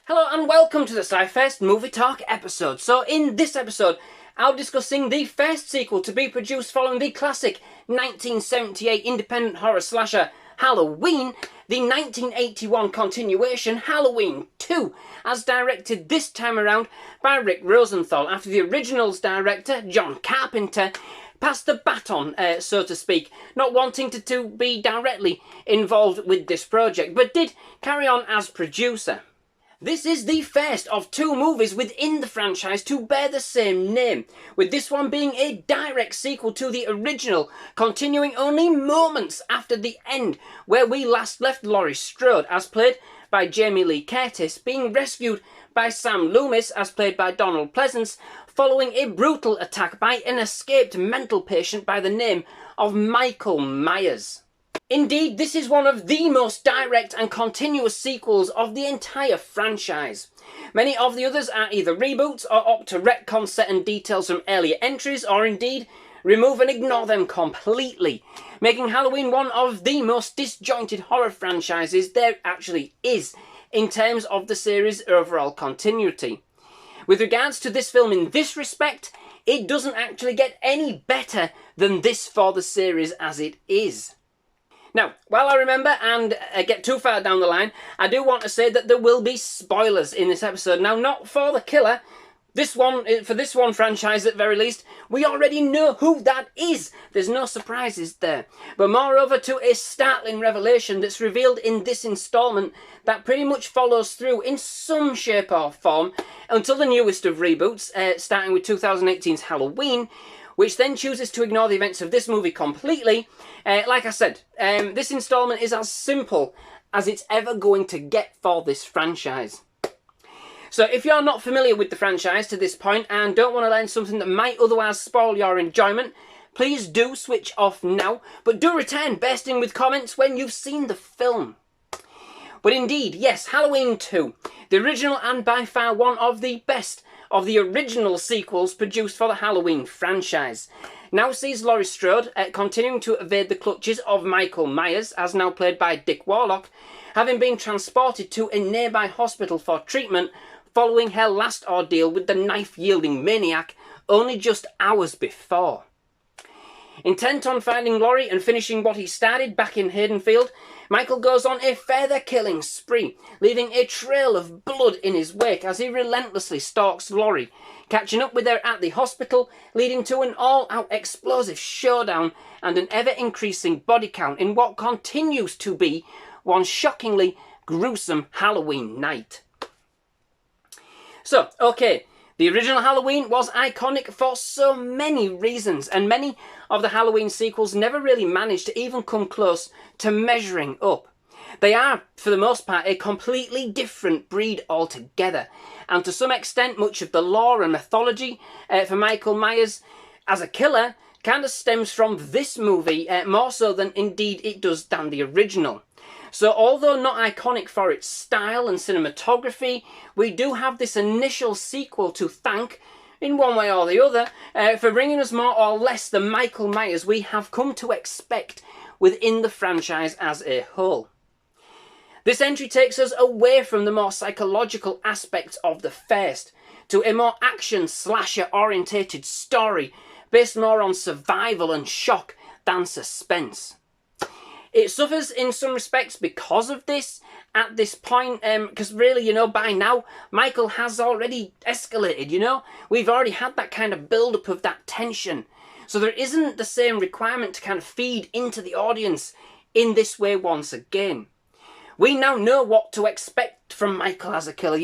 Hello and welcome to the SciFirst MovieTalk episode. So in this episode, I'll be discussing the first sequel to be produced following the classic 1978 independent horror slasher Halloween, the 1981 continuation Halloween 2, as directed this time around by Rick Rosenthal after the original's director, John Carpenter, passed the baton, so to speak, not wanting to be directly involved with this project, but did carry on as producer. This is the first of two movies within the franchise to bear the same name, with this one being a direct sequel to the original, continuing only moments after the end, where we last left Laurie Strode, as played by Jamie Lee Curtis, being rescued by Sam Loomis, as played by Donald Pleasence, following a brutal attack by an escaped mental patient by the name of Michael Myers. Indeed, this is one of the most direct and continuous sequels of the entire franchise. Many of the others are either reboots or opt to retcon certain details from earlier entries, or indeed remove and ignore them completely, making Halloween one of the most disjointed horror franchises there actually is, in terms of the series' overall continuity. With regards to this film in this respect, it doesn't actually get any better than this for the series as it is. Now, while I remember and get too far down the line, I do want to say that there will be spoilers in this episode. Now, not for the killer, for this one franchise at very least, we already know who that is. There's no surprises there. But moreover, to a startling revelation that's revealed in this instalment that pretty much follows through in some shape or form until the newest of reboots, starting with 2018's Halloween, which then chooses to ignore the events of this movie completely. Like I said, this instalment is as simple as it's ever going to get for this franchise. So if you're not familiar with the franchise to this point and don't want to learn something that might otherwise spoil your enjoyment, please do switch off now, but do return bursting with comments when you've seen the film. But indeed, yes, Halloween 2, the original and by far one of the best of the original sequels produced for the Halloween franchise, now sees Laurie Strode continuing to evade the clutches of Michael Myers, as now played by Dick Warlock, having been transported to a nearby hospital for treatment following her last ordeal with the knife-yielding maniac only just hours before. Intent on finding Laurie and finishing what he started back in Haddonfield, Michael goes on a further killing spree, leaving a trail of blood in his wake as he relentlessly stalks Laurie, catching up with her at the hospital, leading to an all-out explosive showdown and an ever-increasing body count in what continues to be one shockingly gruesome Halloween night. So, okay, the original Halloween was iconic for so many reasons, and many of the Halloween sequels never really managed to even come close to measuring up. They are, for the most part, a completely different breed altogether, and to some extent much of the lore and mythology for Michael Myers as a killer kind of stems from this movie, more so than indeed it does than the original. So although not iconic for its style and cinematography, we do have this initial sequel to thank, in one way or the other, for bringing us more or less the Michael Myers we have come to expect within the franchise as a whole. This entry takes us away from the more psychological aspects of the first, to a more action slasher orientated story, based more on survival and shock than suspense. It suffers in some respects because of this at this point, because really, by now, Michael has already escalated, We've already had that kind of build-up of that tension. So there isn't the same requirement to kind of feed into the audience in this way once again. We now know what to expect from Michael as a killer,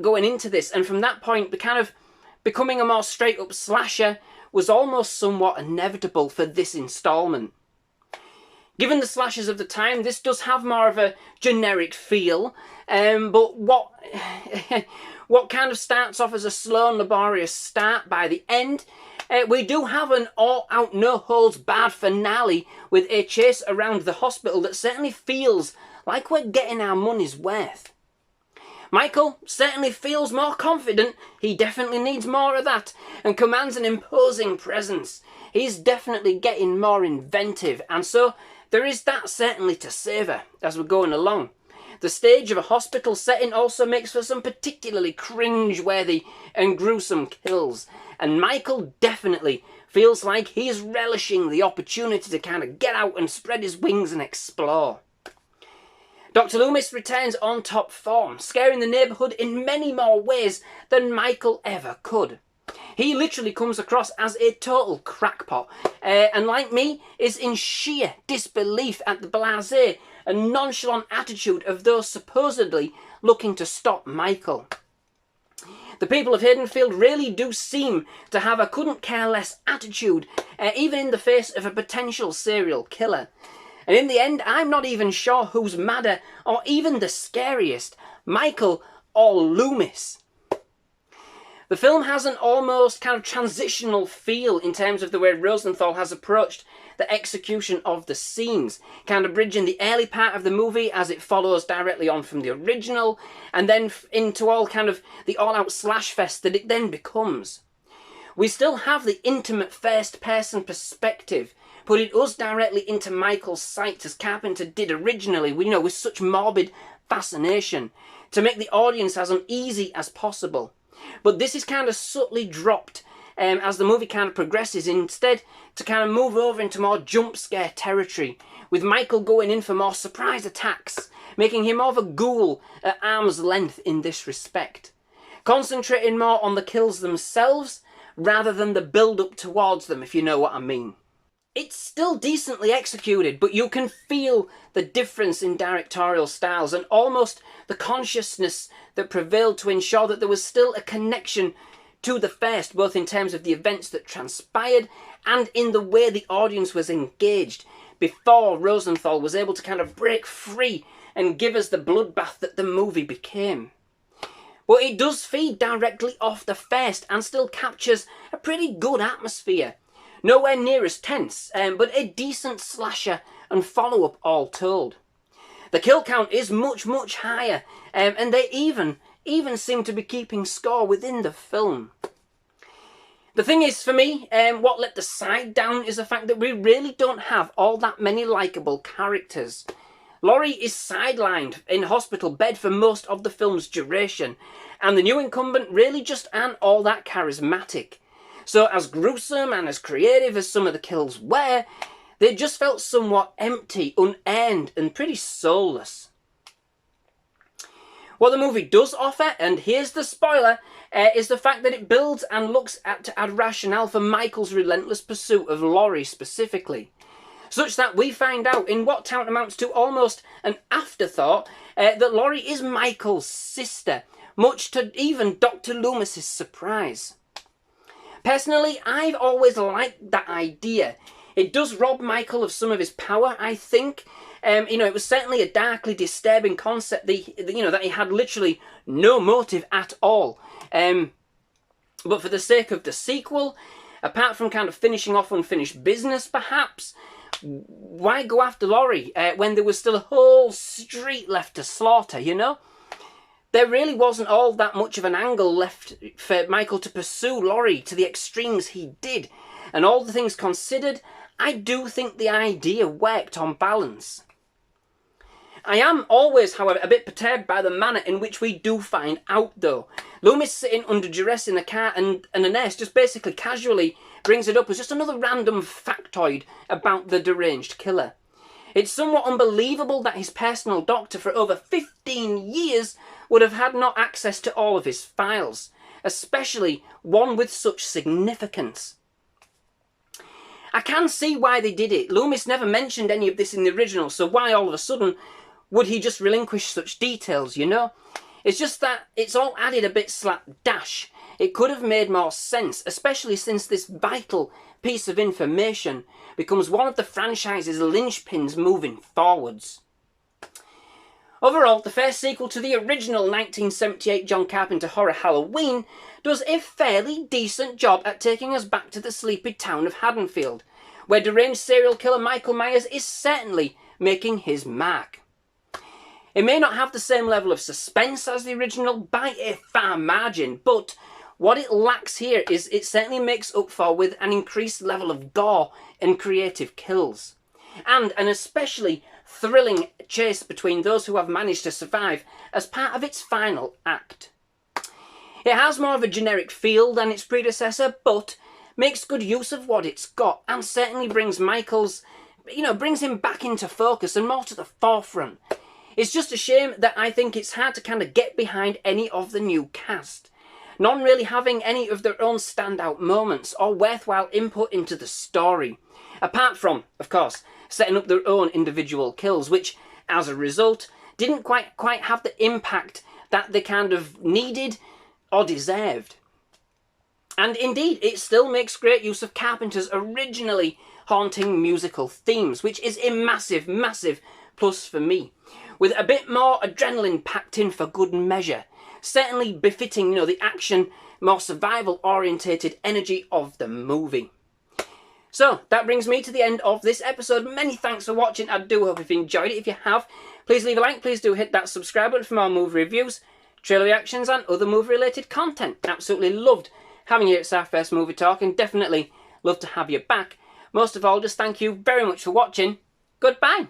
going into this. And from that point, the kind of becoming a more straight-up slasher was almost somewhat inevitable for this instalment. Given the slashers of the time, this does have more of a generic feel, but what kind of starts off as a slow and laborious start, by the end, we do have an all-out, no-holds-barred finale with a chase around the hospital that certainly feels like we're getting our money's worth. Michael certainly feels more confident, he definitely needs more of that, and commands an imposing presence. He's definitely getting more inventive, and so there is that certainly to savour as we're going along. The stage of a hospital setting also makes for some particularly cringe-worthy and gruesome kills, and Michael definitely feels like he's relishing the opportunity to kind of get out and spread his wings and explore. Dr. Loomis returns on top form, scaring the neighbourhood in many more ways than Michael ever could. He literally comes across as a total crackpot, and like me, is in sheer disbelief at the blasé and nonchalant attitude of those supposedly looking to stop Michael. The people of Haddonfield really do seem to have a couldn't-care-less attitude, even in the face of a potential serial killer. And in the end, I'm not even sure who's madder or even the scariest, Michael or Loomis. The film has an almost kind of transitional feel in terms of the way Rosenthal has approached the execution of the scenes, kind of bridging the early part of the movie as it follows directly on from the original, and then into all kind of the all-out slash fest that it then becomes. We still have the intimate first-person perspective, putting us directly into Michael's sights as Carpenter did originally, with such morbid fascination, to make the audience as uneasy as possible. But this is kind of subtly dropped as the movie kind of progresses, instead to kind of move over into more jump scare territory, with Michael going in for more surprise attacks, making him more of a ghoul at arm's length in this respect, concentrating more on the kills themselves rather than the build-up towards them, if you know what I mean. It's still decently executed, but you can feel the difference in directorial styles and almost the consciousness that prevailed to ensure that there was still a connection to the first, both in terms of the events that transpired and in the way the audience was engaged before Rosenthal was able to kind of break free and give us the bloodbath that the movie became. But it does feed directly off the first and still captures a pretty good atmosphere. Nowhere near as tense, but a decent slasher and follow-up all told. The kill count is much, much higher, and they even seem to be keeping score within the film. The thing is, for me, what let the side down is the fact that we really don't have all that many likeable characters. Laurie is sidelined in a hospital bed for most of the film's duration, and the new incumbent really just aren't all that charismatic. So as gruesome and as creative as some of the kills were, they just felt somewhat empty, unearned, and pretty soulless. What the movie does offer, and here's the spoiler, is the fact that it builds and looks to add rationale for Michael's relentless pursuit of Laurie specifically, such that we find out in what amounts to almost an afterthought that Laurie is Michael's sister, much to even Dr. Loomis's surprise. Personally, I've always liked that idea. It does rob Michael of some of his power, I think. It was certainly a darkly disturbing concept that he had literally no motive at all. But for the sake of the sequel, apart from kind of finishing off unfinished business, perhaps, why go after Laurie when there was still a whole street left to slaughter, There really wasn't all that much of an angle left for Michael to pursue Laurie to the extremes he did. And all the things considered, I do think the idea worked on balance. I am always, however, a bit perturbed by the manner in which we do find out, though. Loomis sitting under duress in the car and a nurse just basically casually brings it up as just another random factoid about the deranged killer. It's somewhat unbelievable that his personal doctor for over 15 years would have had no access to all of his files, especially one with such significance. I can see why they did it. Loomis never mentioned any of this in the original, so why all of a sudden would he just relinquish such details, It's just that it's all added a bit slapdash. It could have made more sense, especially since this vital piece of information becomes one of the franchise's linchpins moving forwards. Overall, the first sequel to the original 1978 John Carpenter horror Halloween does a fairly decent job at taking us back to the sleepy town of Haddonfield, where deranged serial killer Michael Myers is certainly making his mark. It may not have the same level of suspense as the original by a far margin, but what it lacks here is it certainly makes up for with an increased level of gore and creative kills, and an especially thrilling chase between those who have managed to survive as part of its final act. It has more of a generic feel than its predecessor, but makes good use of what it's got, and certainly brings brings him back into focus and more to the forefront. It's just a shame that I think it's hard to kind of get behind any of the new cast. None really having any of their own standout moments or worthwhile input into the story. Apart from, of course, setting up their own individual kills, which, as a result, didn't quite have the impact that they kind of needed or deserved. And indeed, it still makes great use of Carpenter's originally haunting musical themes, which is a massive, massive plus for me. With a bit more adrenaline packed in for good measure. Certainly befitting, the action, more survival-orientated energy of the movie. So, that brings me to the end of this episode. Many thanks for watching. I do hope you've enjoyed it. If you have, please leave a like. Please do hit that subscribe button for more movie reviews, trailer reactions, and other movie-related content. Absolutely loved having you at SciFirst MovieTalk, and definitely love to have you back. Most of all, just thank you very much for watching. Goodbye.